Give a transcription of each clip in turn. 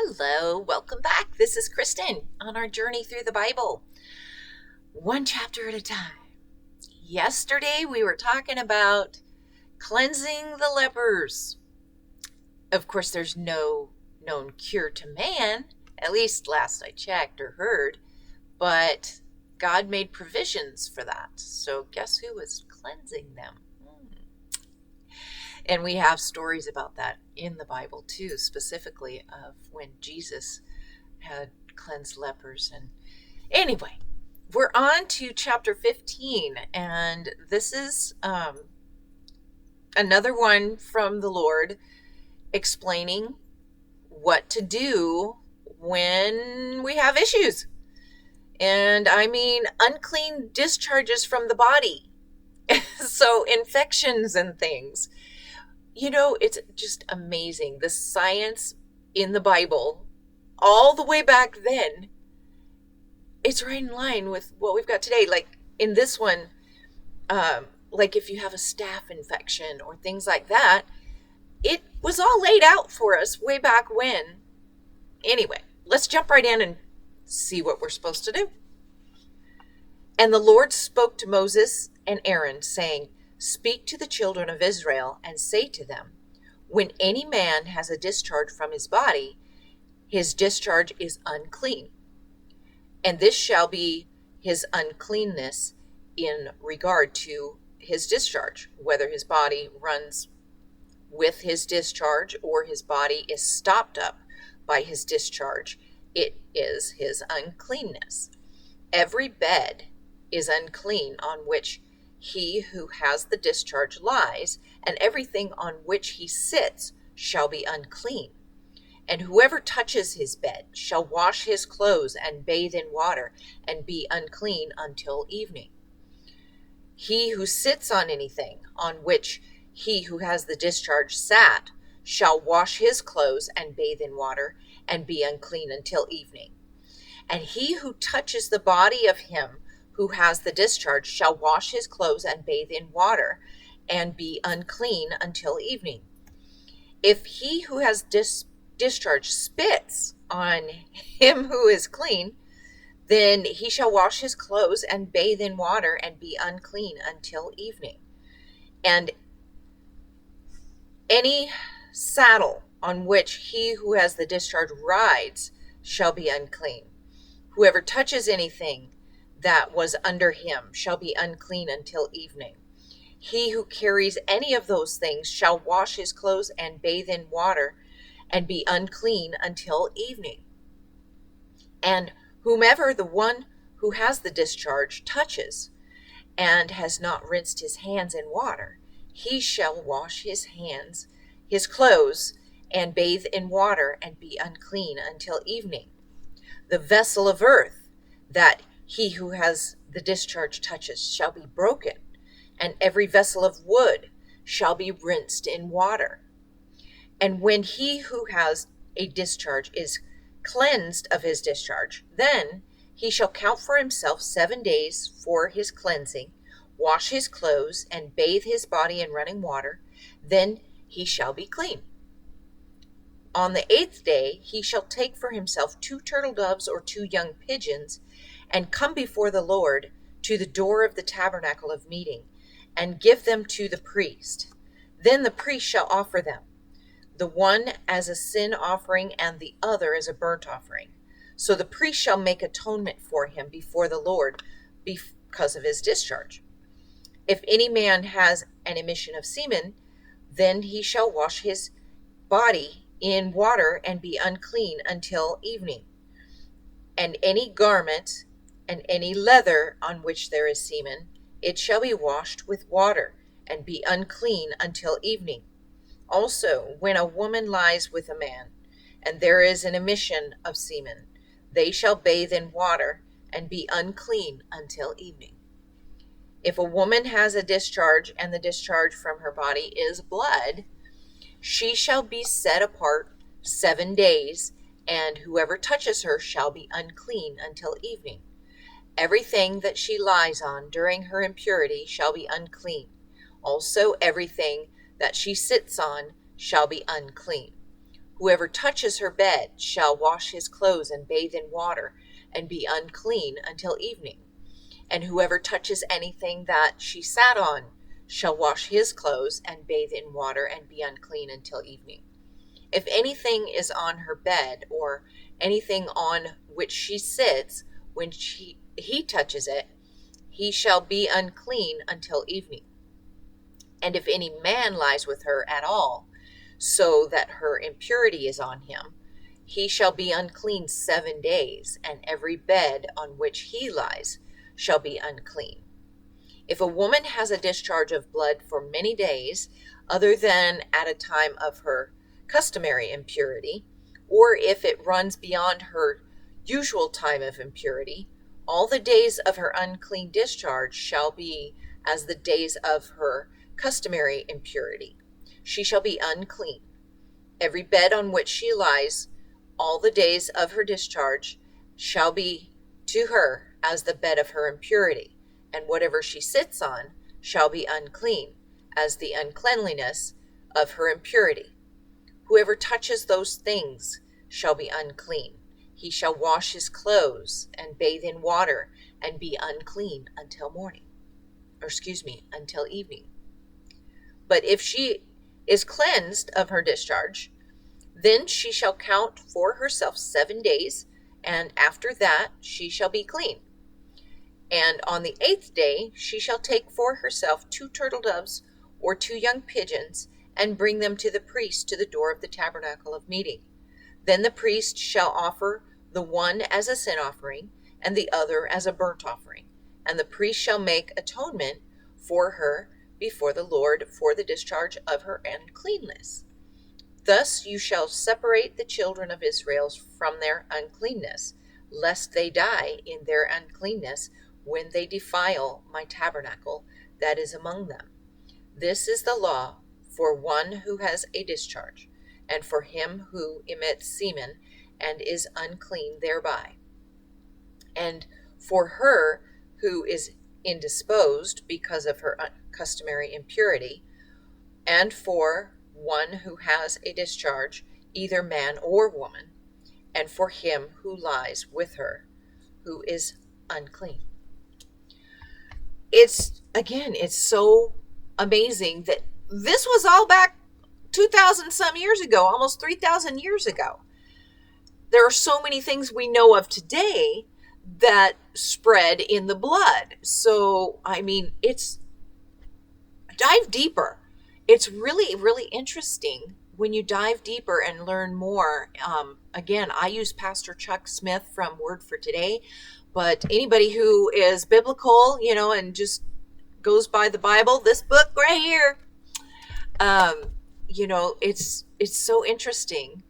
Hello, welcome back. This is Kristen on our journey through the Bible, one chapter at a time. Yesterday we were talking about cleansing the lepers. Of course, there's no known cure to man, at least last I checked or heard, but God made provisions for that. So guess who was cleansing them? And we have stories about that in the Bible too, specifically of when Jesus had cleansed lepers. And anyway, we're on to chapter 15, and this is another one from the Lord explaining what to do when we have issues. And I mean unclean discharges from the body. So infections and things. You know, it's just amazing. The science in the Bible, all the way back then, it's right in line with what we've got today. Like in this one, like if you have a staph infection or things like that, it was all laid out for us way back when. Anyway, let's jump right in and see what we're supposed to do. And the Lord spoke to Moses and Aaron, saying, "Speak to the children of Israel and say to them, when any man has a discharge from his body, his discharge is unclean. And this shall be his uncleanness in regard to his discharge, whether his body runs with his discharge or his body is stopped up by his discharge. It is his uncleanness. Every bed is unclean on which he who has the discharge lies, and everything on which he sits shall be unclean. And whoever touches his bed shall wash his clothes and bathe in water, and be unclean until evening. He who sits on anything on which he who has the discharge sat shall wash his clothes and bathe in water, and be unclean until evening. And he who touches the body of him who has the discharge shall wash his clothes and bathe in water, and be unclean until evening. If he who has discharge spits on him who is clean, then he shall wash his clothes and bathe in water, and be unclean until evening. And any saddle on which he who has the discharge rides shall be unclean. Whoever touches anything that was under him shall be unclean until evening. He who carries any of those things shall wash his clothes and bathe in water, and be unclean until evening. And whomever the one who has the discharge touches, and has not rinsed his hands in water, he shall wash his clothes, and bathe in water, and be unclean until evening. The vessel of earth that he who has the discharge touches shall be broken, and every vessel of wood shall be rinsed in water. And when he who has a discharge is cleansed of his discharge, then he shall count for himself 7 days for his cleansing, wash his clothes, and bathe his body in running water. Then he shall be clean. On the 8th day he shall take for himself 2 turtle doves or 2 young pigeons, and come before the Lord to the door of the tabernacle of meeting, and give them to the priest. Then the priest shall offer them, the one as a sin offering, and the other as a burnt offering. So the priest shall make atonement for him before the Lord because of his discharge. If any man has an emission of semen, then he shall wash his body in water, and be unclean until evening. And any garment and any leather on which there is semen, it shall be washed with water, and be unclean until evening. Also, when a woman lies with a man, and there is an emission of semen, they shall bathe in water, and be unclean until evening. If a woman has a discharge, and the discharge from her body is blood, she shall be set apart 7 days, and whoever touches her shall be unclean until evening. Everything that she lies on during her impurity shall be unclean. Also everything that she sits on shall be unclean. Whoever touches her bed shall wash his clothes and bathe in water and be unclean until evening. And whoever touches anything that she sat on shall wash his clothes and bathe in water and be unclean until evening. If anything is on her bed or anything on which she sits, when he touches it, he shall be unclean until evening. And if any man lies with her at all, so that her impurity is on him, he shall be unclean 7 days, and every bed on which he lies shall be unclean. If a woman has a discharge of blood for many days, other than at a time of her customary impurity, or if it runs beyond her usual time of impurity, all the days of her unclean discharge shall be as the days of her customary impurity. She shall be unclean. Every bed on which she lies, all the days of her discharge, shall be to her as the bed of her impurity, and whatever she sits on shall be unclean, as the uncleanliness of her impurity. Whoever touches those things shall be unclean. He shall wash his clothes and bathe in water and be unclean until until evening. But if she is cleansed of her discharge, then she shall count for herself 7 days, and after that she shall be clean. And on the 8th day she shall take for herself 2 turtle doves or 2 young pigeons, and bring them to the priest to the door of the tabernacle of meeting. Then the priest shall offer the one as a sin offering, and the other as a burnt offering. And the priest shall make atonement for her before the Lord for the discharge of her uncleanness. Thus you shall separate the children of Israel from their uncleanness, lest they die in their uncleanness when they defile my tabernacle that is among them. This is the law for one who has a discharge, and for him who emits semen and is unclean thereby, and for her who is indisposed because of her customary impurity, and for one who has a discharge, either man or woman, and for him who lies with her, who is unclean. It's so amazing that this was all back 2,000 some years ago, almost 3,000 years ago. There are so many things we know of today that spread in the blood. So, it's dive deeper. It's really, really interesting when you dive deeper and learn more. Again, I use Pastor Chuck Smith from Word for Today, but anybody who is biblical, and just goes by the Bible, this book right here, it's so interesting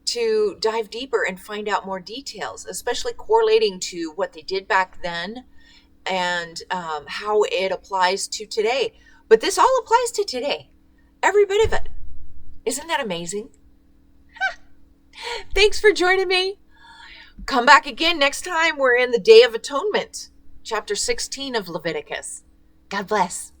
to dive deeper and find out more details, especially correlating to what they did back then and how it applies to today. But this all applies to today. Every bit of it. Isn't that amazing? Thanks for joining me. Come back again next time. We're in the Day of Atonement, chapter 16 of Leviticus. God bless.